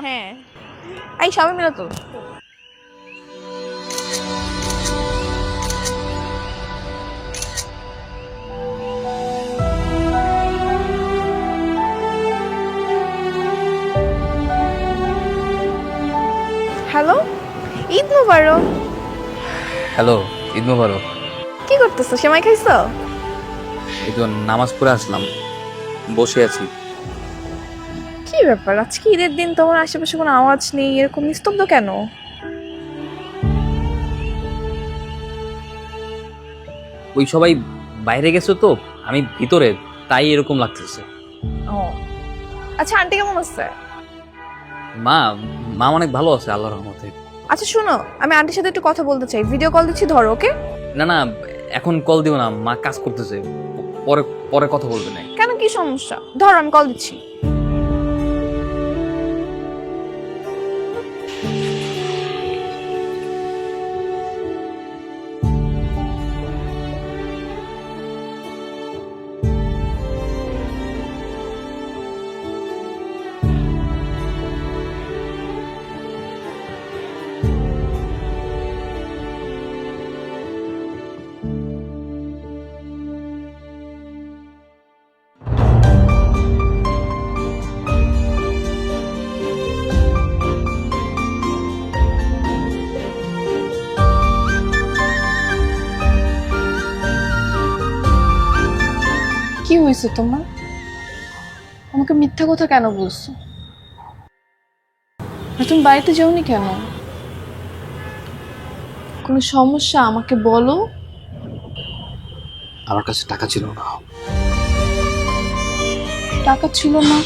হ্যাঁ। এই সবাই মিলে তো। হ্যালো, ঈদ মোবারক। হ্যালো, ঈদ মোবারক। কি করতেছো, সেমাই খাইছো? এই তো নামাজ পড়ে আসলাম, বসে আছি। কি ব্যাপার, আজকে ঈদের দিন তোমার আশেপাশে কোনো আওয়াজ নেই, এরকম নিস্তব্ধ কেন? ওই সবাই বাইরে গেছে তো, আমি ভিতরে, তাই এরকম লাগতেছে। ও আচ্ছা, আন্টি কেমন আছে? মা মা অনেক ভালো আছে আল্লাহর রহমতে। আচ্ছা শোনো, আমি আন্টির সাথে একটু কথা বলতে চাই, ভিডিও কল দিচ্ছি, ধরো। ওকে? না না, এখন কল দিও না, মা কাজ করতেছে, পরে পরে কথা বলবে না। কেন, কি সমস্যা? ধরো, আমি কল দিচ্ছি। কি হয়েছে তোমার? আমাকে মিথ্যা কথা কেন বলছো? আর তুমি বাড়িতে যাওনি কেন? কোনো সমস্যা আমাকে বলো। আমার কাছে টাকা ছিল না। টাকা ছিল না?